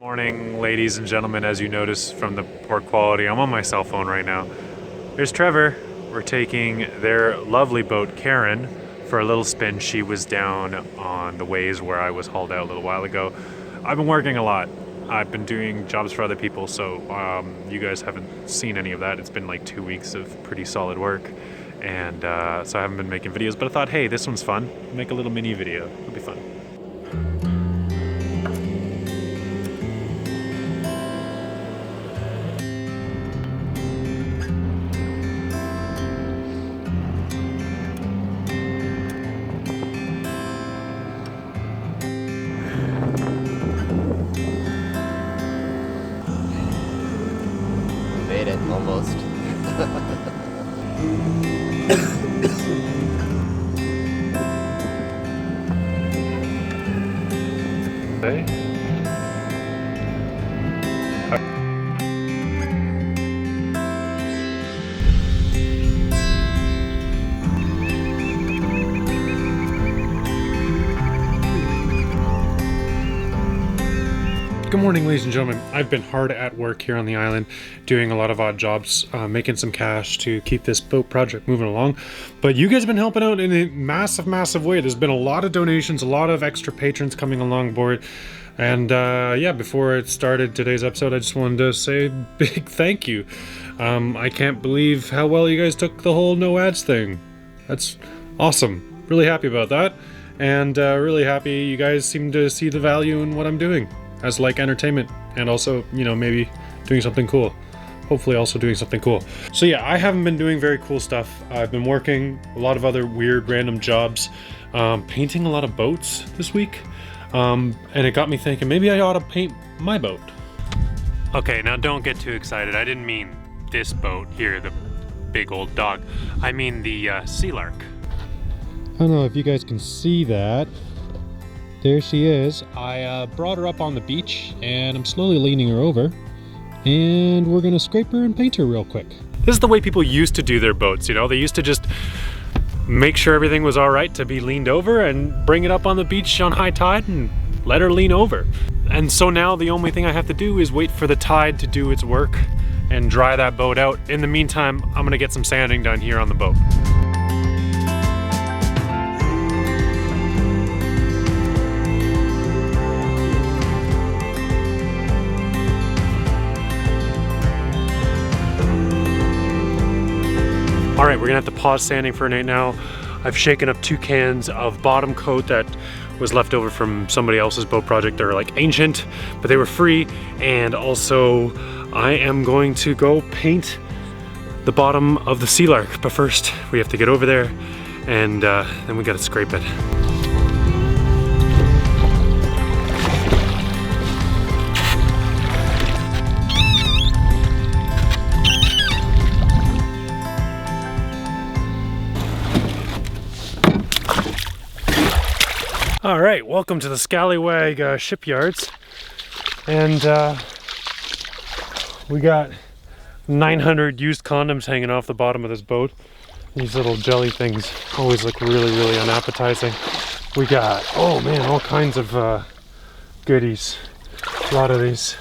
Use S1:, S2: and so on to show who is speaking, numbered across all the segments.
S1: Morning, ladies and gentlemen. As you notice from the poor quality, I'm on my cell phone right now. There's Trevor. We're taking their lovely boat, Karen, for a little spin. She was down on the ways where I was hauled out a little while ago. I've been working a lot. I've been doing jobs for other people, so you guys haven't seen any of that. It's been like 2 weeks of pretty solid work, and so I haven't been making videos, but I thought, hey, this one's fun. Make a little mini video. It'll be fun.
S2: Made it, almost.
S1: Hey. Good morning, ladies and gentlemen. I've been hard at work here on the island, doing a lot of odd jobs, making some cash to keep this boat project moving along. But you guys have been helping out in a massive way. There's been a lot of donations, a lot of extra patrons coming along board. And yeah, before it started today's episode, I just wanted to say a big thank you. I can't believe how well you guys took the whole no ads thing. That's awesome. Really happy about that. And really happy you guys seem to see the value in what I'm doing as like entertainment, and also, you know, maybe doing something cool. Hopefully also doing something cool. So yeah, I haven't been doing very cool stuff. I've been working a lot of other weird random jobs, painting a lot of boats this week, and it got me thinking maybe I ought to paint my boat. Okay, now don't get too excited. I didn't mean this boat here, the big old dog. I mean the Sealark. I don't know if you guys can see that. There she is. I brought her up on the beach and I'm slowly leaning her over, and we're gonna scrape her and paint her real quick. This is the way people used to do their boats, you know? They used to just make sure everything was all right to be leaned over and bring it up on the beach on high tide and let her lean over. And so now the only thing I have to do is wait for the tide to do its work and dry that boat out. In the meantime, I'm gonna get some sanding done here on the boat. All right, we're gonna have to pause sanding for right now. I've shaken up 2 cans of bottom coat that was left over from somebody else's boat project. They're like ancient, but they were free. And also I am going to go paint the bottom of the Sealark. But first we have to get over there, and then we gotta scrape it. All right, welcome to the Scallywag shipyards, and we got 900 used condoms hanging off the bottom of this boat. These little jelly things always look really unappetizing. We got, oh man, all kinds of goodies. A lot of these.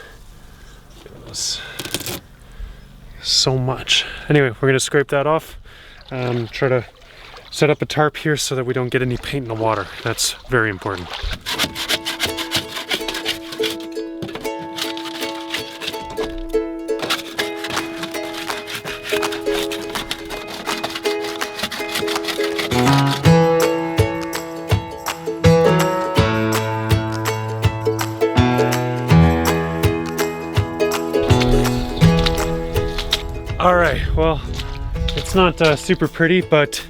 S1: So much. Anyway, we're gonna scrape that off. Try to set up a tarp here so that we don't get any paint in the water. That's very important. All right, well, it's not super pretty, but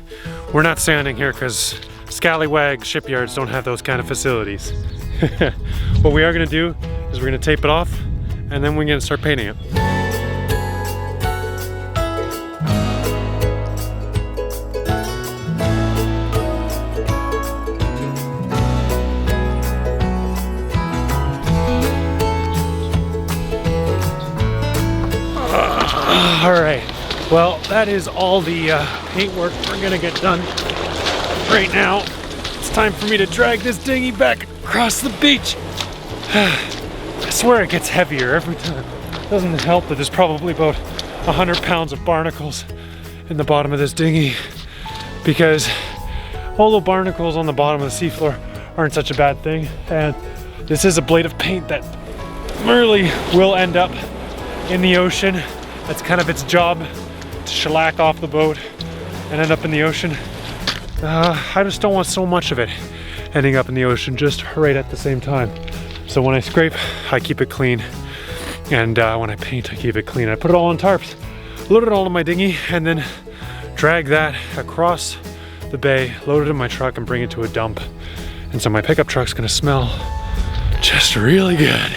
S1: we're not sanding here because Scallywag shipyards don't have those kind of facilities. What we are gonna do is we're gonna tape it off, and then we're gonna start painting it. All right, well, that is all the paint work we're gonna get done right now. It's time for me to drag this dinghy back across the beach. swear it gets heavier every time. Doesn't help that there's probably about 100 pounds of barnacles in the bottom of this dinghy, because although barnacles on the bottom of the seafloor aren't such a bad thing, and this is a blade of paint that really will end up in the ocean. That's kind of its job, to shellac off the boat and end up in the ocean. I just don't want so much of it ending up in the ocean just right at the same time. So when I scrape, I keep it clean, and when I paint, I keep it clean. I put it all on tarps, load it all in my dinghy, and then drag that across the bay, load it in my truck, and bring it to a dump. And so my pickup truck's gonna smell just really good.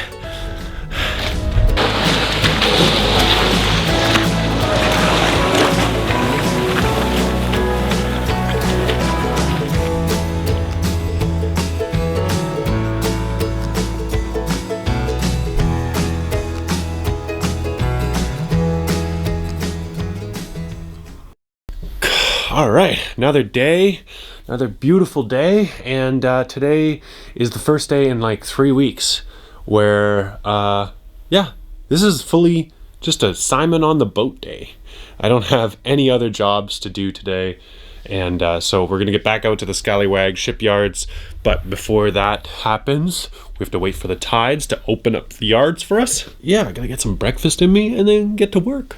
S1: All right, another day, another beautiful day, and today is the first day in like 3 weeks where, yeah, this is fully just a Simon on the boat day. I don't have any other jobs to do today, and so we're gonna get back out to the Scallywag shipyards, but before that happens, we have to wait for the tides to open up the yards for us. Yeah, I gotta get some breakfast in me and then get to work.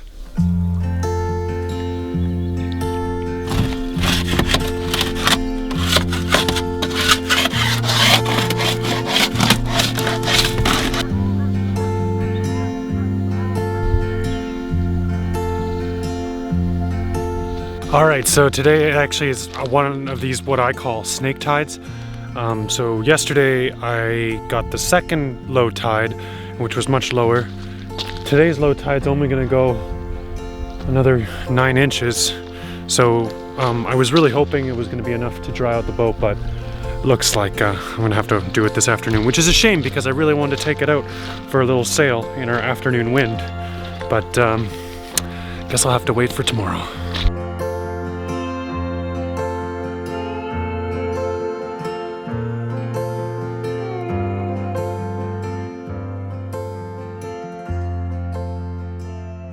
S1: All right, so today actually is one of these what I call snake tides. So yesterday I got the second low tide, which was much lower. Today's low tide's only gonna go another 9 inches. So I was really hoping it was gonna be enough to dry out the boat, but looks like I'm gonna have to do it this afternoon, which is a shame because I really wanted to take it out for a little sail in our afternoon wind. But guess I'll have to wait for tomorrow.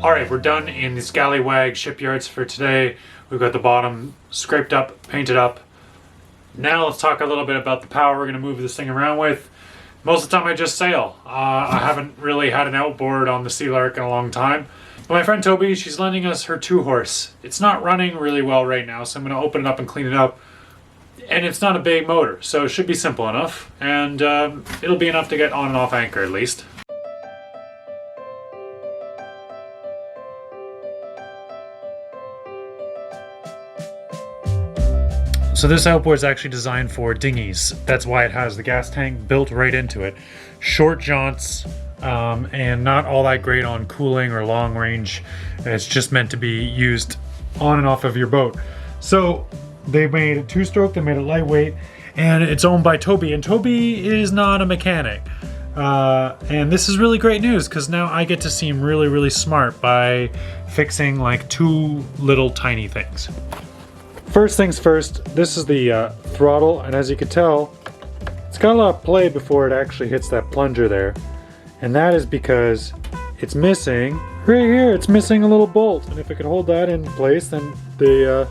S1: All right, we're done in the Scallywag shipyards for today. We've got the bottom scraped up, painted up. Now let's talk a little bit about the power we're gonna move this thing around with. Most of the time I just sail. I haven't really had an outboard on the Sea Lark in a long time. But my friend Toby, she's lending us her 2-horse. It's not running really well right now, so I'm gonna open it up and clean it up. And it's not a big motor, so it should be simple enough. And it'll be enough to get on and off anchor at least. So this outboard is actually designed for dinghies. That's why it has the gas tank built right into it. Short jaunts, and not all that great on cooling or long range. It's just meant to be used on and off of your boat. So they made it 2-stroke, they made it lightweight, and it's owned by Toby. And Toby is not a mechanic. And this is really great news because now I get to seem really, really smart by fixing like 2 little tiny things. First things first, this is the throttle, and as you can tell, it's got a lot of play before it actually hits that plunger there. And that is because it's missing, right here, it's missing a little bolt. And if it could hold that in place, then the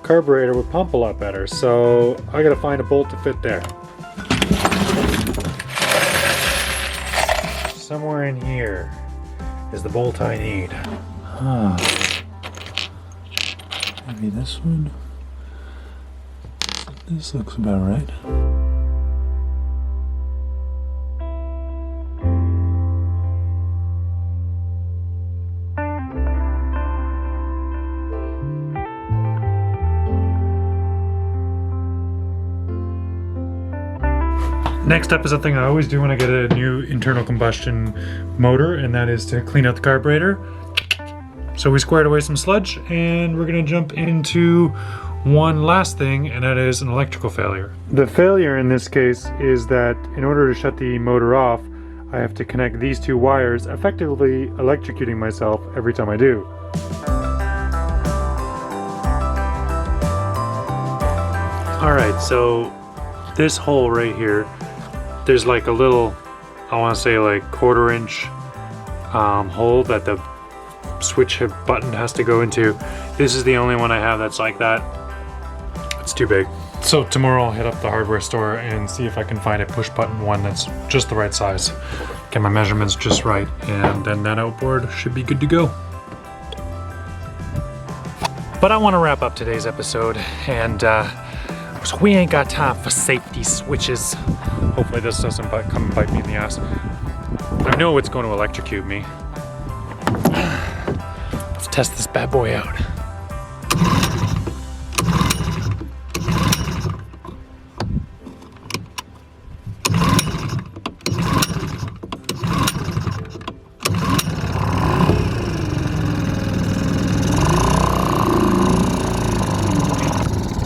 S1: carburetor would pump a lot better. So I gotta find a bolt to fit there. Somewhere in here is the bolt I need.
S3: Maybe this one? This looks about right.
S1: Next up is something I always do when I get a new internal combustion motor, and that is to clean out the carburetor. So we squared away some sludge, and we're gonna jump into one last thing, and that is an electrical failure. The failure in this case is that in order to shut the motor off, I have to connect these 2 wires, effectively electrocuting myself every time I do. All right, so this hole right here, there's like a little I want to say like 1/4 inch hole that the switch button has to go into. This is the only one I have that's like that. It's too big. So tomorrow I'll hit up the hardware store and see if I can find a push button one that's just the right size. Get my measurements just right, and then that outboard should be good to go. But I want to wrap up today's episode, and so we ain't got time for safety switches. Hopefully this doesn't come and bite me in the ass. I know it's going to electrocute me. Let's test this bad boy out.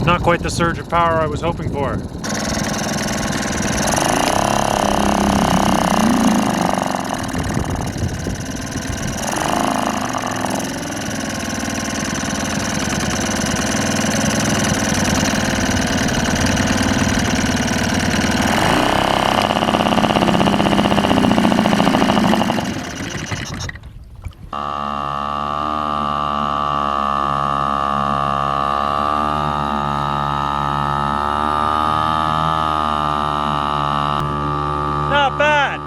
S1: Not quite the surge of power I was hoping for. Not bad.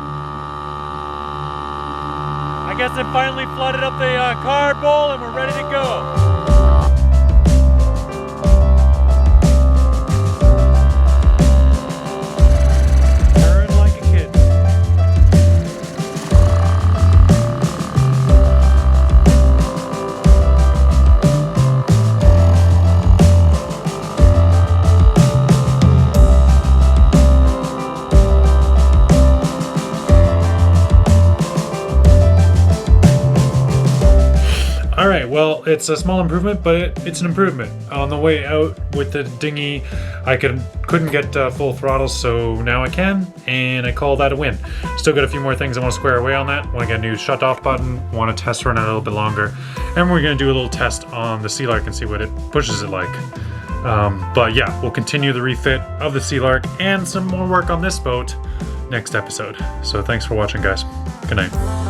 S1: I guess it finally flooded up the carb bowl and we're ready to go. Turn like a kid. Alright, well, it's a small improvement, but it's an improvement. On the way out with the dinghy, I couldn't get full throttle, so now I can, and I call that a win. Still got a few more things I want to square away on that. Want to get a new shut-off button, want to test run it a little bit longer, and we're going to do a little test on the Sealark and see what it pushes it like. But yeah, we'll continue the refit of the Sealark and some more work on this boat next episode. So thanks for watching, guys. Good night.